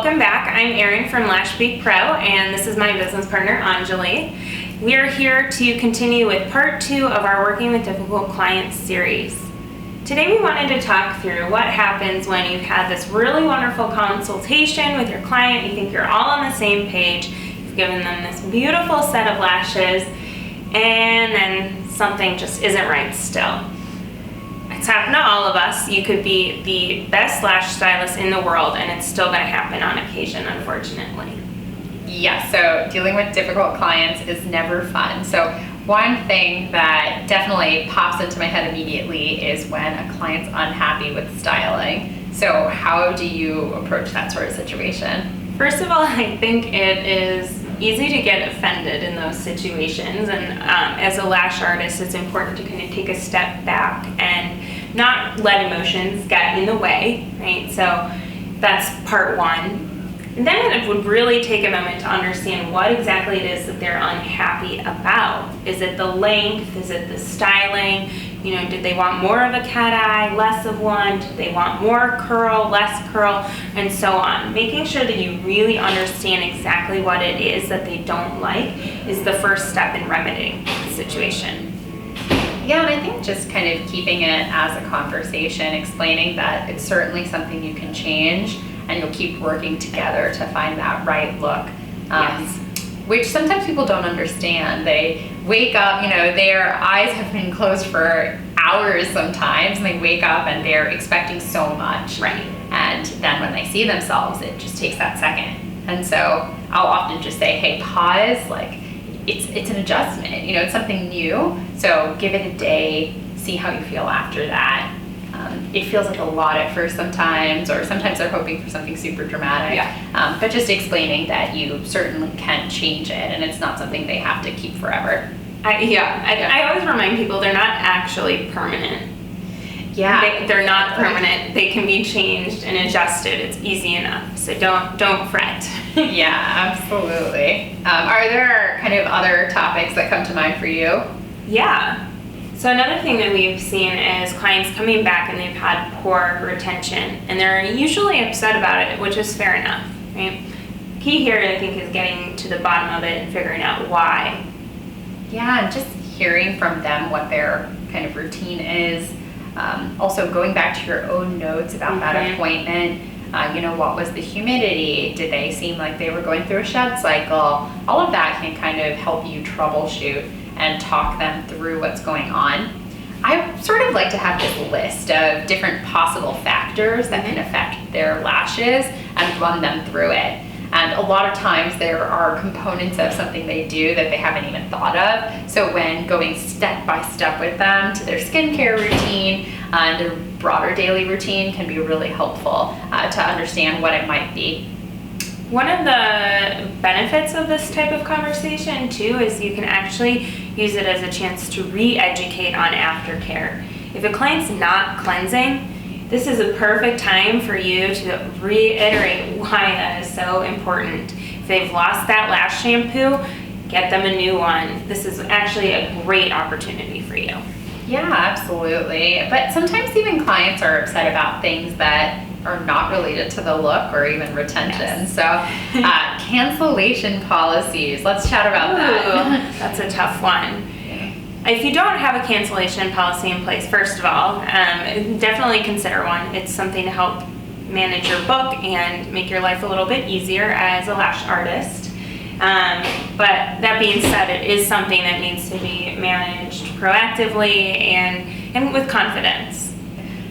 Welcome back. I'm Erin from LashBeePro, and this is my business partner, Anjali. We are here to continue with part 2 of our Working with Difficult Clients series. Today we wanted to talk through what happens when you've had this really wonderful consultation with your client, you think you're all on the same page, you've given them this beautiful set of lashes, and then something just isn't right still. It's happened to all of us. You could be the best lash stylist in the world and it's still going to happen on occasion, unfortunately. Yeah, so dealing with difficult clients is never fun. So one thing that definitely pops into my head immediately is when a client's unhappy with styling. So how do you approach that sort of situation? First of all, I think it is easy to get offended in those situations, and as a lash artist, it's important to kind of take a step back and not let emotions get in the way, right? So that's part one. And then it would really take a moment to understand what exactly it is that they're unhappy about. Is it the length? Is it the styling? You know, did they want more of a cat eye, less of one? Did they want more curl, less curl, and so on? Making sure that you really understand exactly what it is that they don't like is the first step in remedying the situation. Yeah, and I think just kind of keeping it as a conversation, explaining that it's certainly something you can change and you'll keep working together to find that right look. Yes. Which sometimes people don't understand. They wake up, you know, their eyes have been closed for hours sometimes, and they wake up and they're expecting so much. Right. And then when they see themselves, it just takes that second. And so I'll often just say, hey, pause, like it's an adjustment, you know, it's something new. So give it a day, see how you feel after that. It feels like a lot at first sometimes, or sometimes they're hoping for something super dramatic. Yeah. But just explaining that you certainly can change it and it's not something they have to keep forever. I always remind people they're not actually permanent. Yeah. They're not permanent. They can be changed and adjusted. It's easy enough. So don't fret. Yeah, absolutely. Are there kind of other topics that come to mind for you? Yeah. So another thing that we've seen is clients coming back and they've had poor retention, and they're usually upset about it, which is fair enough, right? Key here, I think, is getting to the bottom of it and figuring out why. Yeah, and just hearing from them what their kind of routine is. Also going back to your own notes about that appointment. You know, what was the humidity? Did they seem like they were going through a shed cycle? All of that can kind of help you troubleshoot and talk them through what's going on. I sort of like to have this list of different possible factors that can affect their lashes and run them through it. And a lot of times there are components of something they do that they haven't even thought of. So when going step by step with them to their skincare routine and their broader daily routine can be really helpful to understand what it might be. One of the benefits of this type of conversation too is you can actually use it as a chance to re-educate on aftercare. If a client's not cleansing, this is a perfect time for you to reiterate why that is so important. If they've lost that lash shampoo, get them a new one. This is actually a great opportunity for you. Yeah, absolutely. But sometimes even clients are upset about things that are not related to the look or even retention. Yes. So cancellation policies, let's chat about that. That's a tough one. If you don't have a cancellation policy in place, first of all, definitely consider one. It's something to help manage your book and make your life a little bit easier as a lash artist. But that being said, it is something that needs to be managed proactively and with confidence.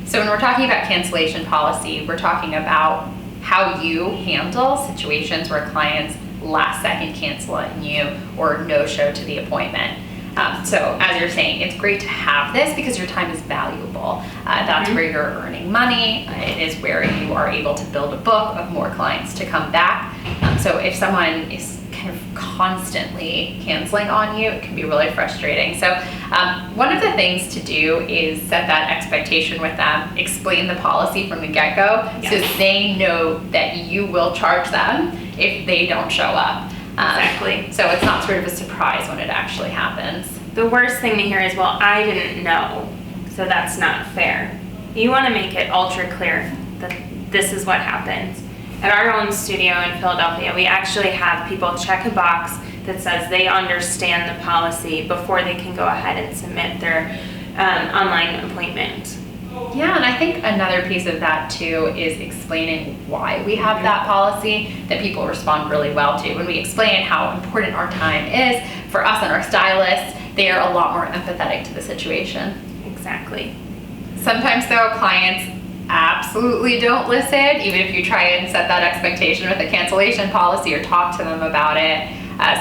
So when we're talking about cancellation policy, we're talking about how you handle situations where clients last second cancel on you or no show to the appointment. So as you're saying, it's great to have this because your time is valuable. That's where you're earning money. It is where you are able to build a book of more clients to come back. So if someone is kind of constantly canceling on you, it can be really frustrating. So one of the things to do is set that expectation with them, explain the policy from the get-go, so they know that you will charge them if they don't show up. Exactly. So it's not sort of a surprise when it actually happens. The worst thing to hear is, well, I didn't know, so that's not fair. You want to make it ultra clear that this is what happens. At our own studio in Philadelphia, we actually have people check a box that says they understand the policy before they can go ahead and submit their online appointment. Yeah, and I think another piece of that too is explaining why we have that policy that people respond really well to. When we explain how important our time is for us and our stylists, they are a lot more empathetic to the situation. Exactly. Sometimes though, clients absolutely don't listen, even if you try and set that expectation with a cancellation policy or talk to them about it.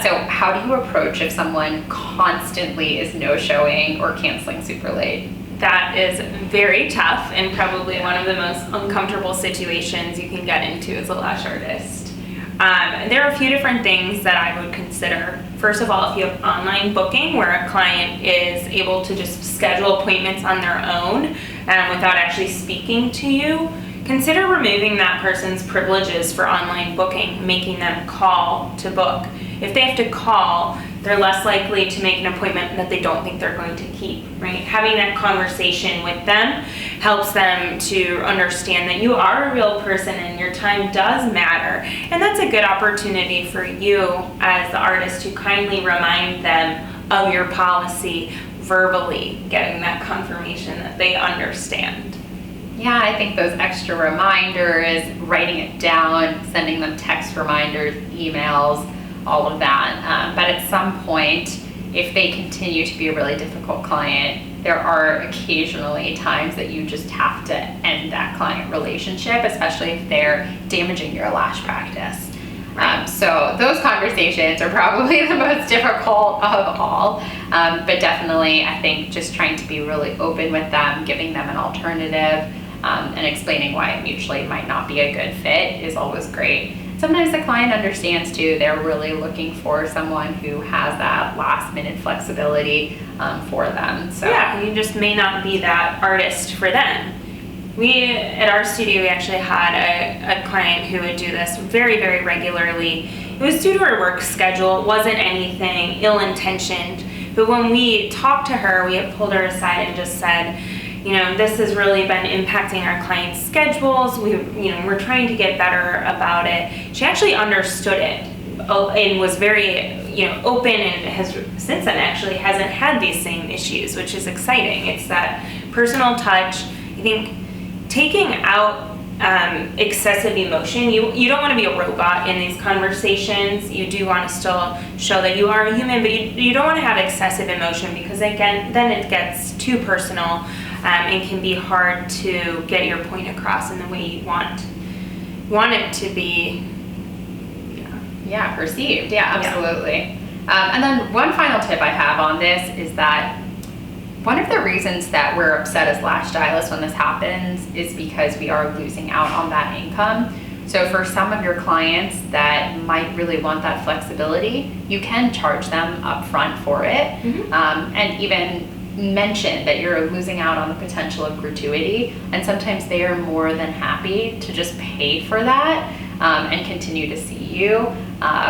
So how do you approach if someone constantly is no-showing or canceling super late? That is very tough and probably one of the most uncomfortable situations you can get into as a lash artist. There are a few different things that I would consider. First of all, if you have online booking where a client is able to just schedule appointments on their own without actually speaking to you, consider removing that person's privileges for online booking, making them call to book. If they have to call, they're less likely to make an appointment that they don't think they're going to keep, right? Having that conversation with them helps them to understand that you are a real person and your time does matter. And that's a good opportunity for you as the artist to kindly remind them of your policy verbally, getting that confirmation that they understand. Yeah, I think those extra reminders, writing it down, sending them text reminders, emails, all of that. But at some point, if they continue to be a really difficult client, there are occasionally times that you just have to end that client relationship, especially if they're damaging your lash practice. So those conversations are probably the most difficult of all. But definitely, I think just trying to be really open with them, giving them an alternative, and explaining why it mutually might not be a good fit is always great. Sometimes the client understands too, they're really looking for someone who has that last minute flexibility for them. So yeah, you just may not be that artist for them. At our studio, we actually had a client who would do this very, very regularly. It was due to her work schedule. It wasn't anything ill-intentioned. But when we talked to her, we had pulled her aside and just said, this has really been impacting our clients' schedules. We're trying to get better about it. She actually understood it and was very, open, and has since then actually hasn't had these same issues, which is exciting. It's that personal touch. I think taking out excessive emotion. You don't want to be a robot in these conversations. You do want to still show that you are a human, but you don't want to have excessive emotion, because again, then it gets too personal. And can be hard to get your point across in the way you want it to be. Yeah, perceived. Yeah, absolutely. And then one final tip I have on this is that one of the reasons that we're upset as lash stylists when this happens is because we are losing out on that income. So for some of your clients that might really want that flexibility, you can charge them upfront for it, and even mention that you're losing out on the potential of gratuity, and sometimes they are more than happy to just pay for that and continue to see you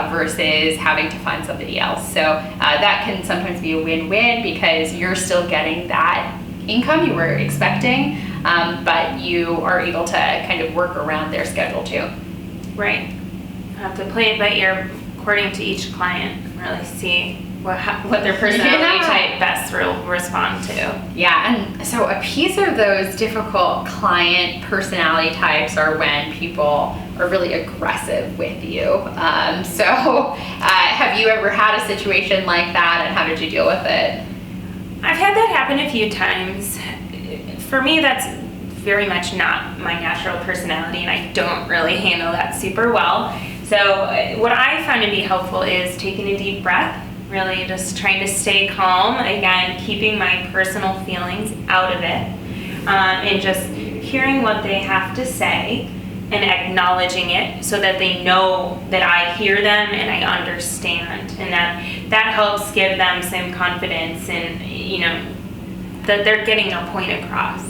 versus having to find somebody else. So that can sometimes be a win-win, because you're still getting that income you were expecting, but you are able to kind of work around their schedule too. Right. Have to play it by ear according to each client, really see what their personality type best will respond to. Yeah, and so a piece of those difficult client personality types are when people are really aggressive with you. So have you ever had a situation like that, and how did you deal with it? I've had that happen a few times. For me, that's very much not my natural personality, and I don't really handle that super well. So what I found to be helpful is taking a deep breath, really just trying to stay calm, again, keeping my personal feelings out of it, and just hearing what they have to say and acknowledging it so that they know that I hear them and I understand, and that helps give them some confidence and, that they're getting their point across.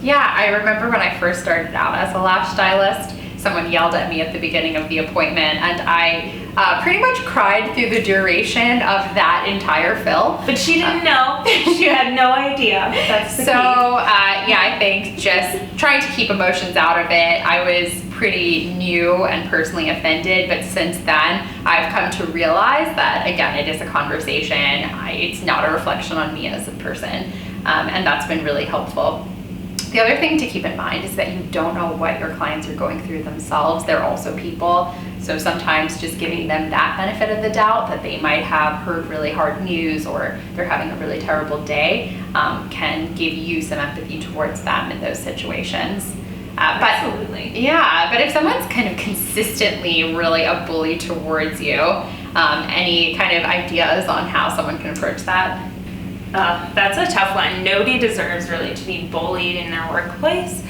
Yeah, I remember when I first started out as a lash stylist, someone yelled at me at the beginning of the appointment, and I pretty much cried through the duration of that entire fill. But she didn't know. She had no idea. That's the key. Yeah, I think just trying to keep emotions out of it. I was pretty new and personally offended, but since then I've come to realize that, again, it is a conversation. It's not a reflection on me as a person, and that's been really helpful. The other thing to keep in mind is that you don't know what your clients are going through themselves. They're also people. So sometimes just giving them that benefit of the doubt that they might have heard really hard news or they're having a really terrible day can give you some empathy towards them in those situations. Absolutely. Yeah, but if someone's kind of consistently really a bully towards you, any kind of ideas on how someone can approach that? That's a tough one. Nobody deserves really to be bullied in their workplace.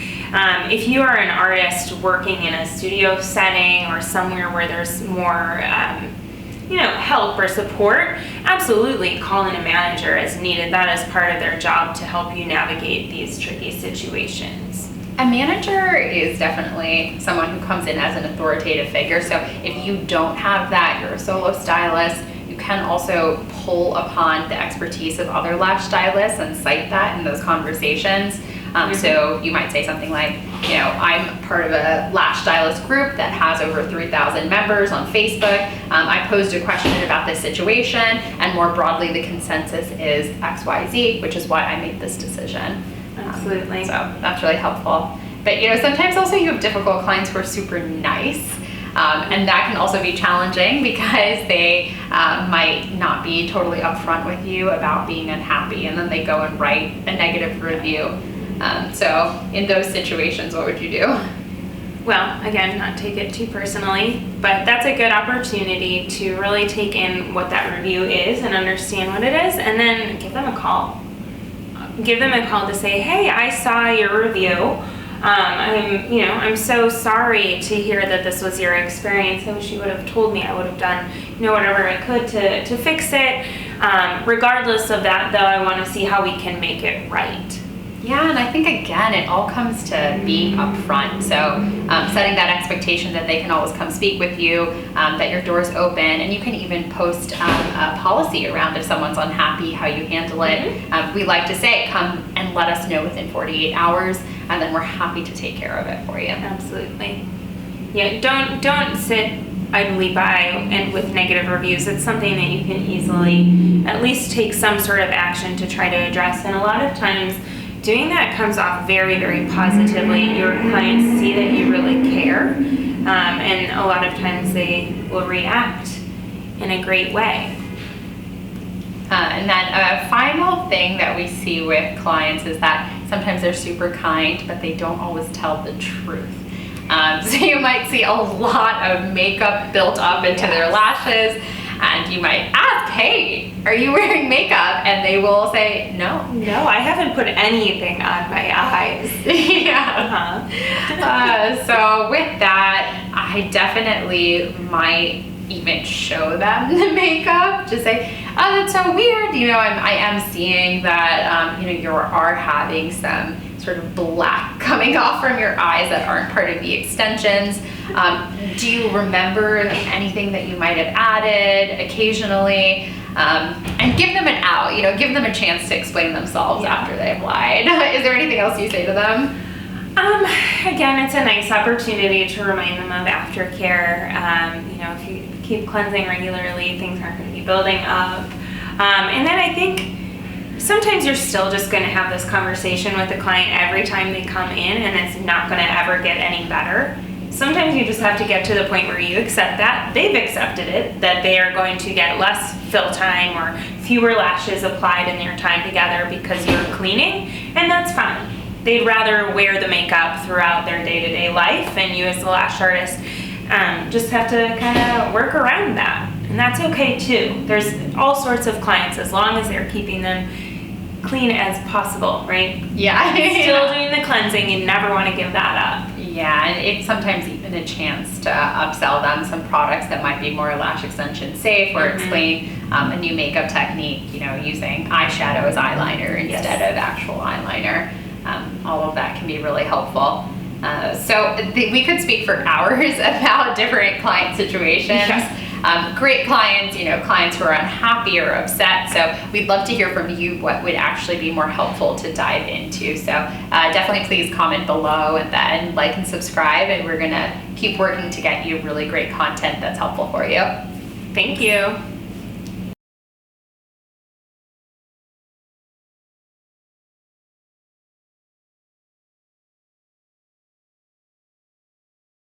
If you are an artist working in a studio setting or somewhere where there's more help or support, absolutely call in a manager as needed. That is part of their job to help you navigate these tricky situations. A manager is definitely someone who comes in as an authoritative figure. So if you don't have that, you're a solo stylist, you can also pull upon the expertise of other lash stylists and cite that in those conversations. So you might say something like, I'm part of a lash stylist group that has over 3,000 members on Facebook. I posed a question about this situation, and more broadly, the consensus is XYZ, which is why I made this decision. Absolutely. So that's really helpful. But sometimes also you have difficult clients who are super nice. And that can also be challenging because they might not be totally upfront with you about being unhappy, and then they go and write a negative review. So in those situations, what would you do? Well, again, not take it too personally, but that's a good opportunity to really take in what that review is and understand what it is, and then give them a call. Give them a call to say, hey, I saw your review. I'm so sorry to hear that this was your experience. I wish you would have told me. I would have done, whatever I could to fix it. Regardless of that, though, I want to see how we can make it right. Yeah, and I think, again, it all comes to being upfront. So setting that expectation that they can always come speak with you, that your door's open, and you can even post a policy around if someone's unhappy, how you handle it. We like to say, come and let us know within 48 hours, and then we're happy to take care of it for you. Absolutely. Yeah, don't sit idly by and with negative reviews. It's something that you can easily at least take some sort of action to try to address, and a lot of times doing that comes off very, very positively. Your clients see that you really care, and a lot of times they will react in a great way. And then a final thing that we see with clients is that sometimes they're super kind, but they don't always tell the truth. So you might see a lot of makeup built up into their lashes, and you might ask, hey, are you wearing makeup? And they will say, no. No, I haven't put anything on my eyes. Yeah. So with that, I definitely might even show them the makeup to say, oh, that's so weird. I am seeing that, you are having some sort of black coming off from your eyes that aren't part of the extensions. Do you remember anything that you might have added occasionally? And give them an out, give them a chance to explain themselves after they've lied. Is there anything else you say to them? Again, it's a nice opportunity to remind them of aftercare. If you keep cleansing regularly, things aren't going to be building up. And then I think sometimes you're still just going to have this conversation with the client every time they come in, and it's not going to ever get any better. Sometimes you just have to get to the point where you accept that, they've accepted it, that they are going to get less fill time or fewer lashes applied in their time together because you're cleaning, and that's fine. They'd rather wear the makeup throughout their day-to-day life, and you as the lash artist just have to kind of work around that. And that's okay too. There's all sorts of clients, as long as they're keeping them clean as possible, right? Yeah. Still doing the cleansing, you never want to give that up. Yeah, and it's sometimes even a chance to upsell them some products that might be more lash extension safe, or explain a new makeup technique, using eyeshadow as eyeliner instead of actual eyeliner. All of that can be really helpful. We could speak for hours about different client situations. Yes. Great clients, clients who are unhappy or upset. So we'd love to hear from you what would actually be more helpful to dive into. So definitely please comment below and then like and subscribe, and we're gonna keep working to get you really great content that's helpful for you. Thank you.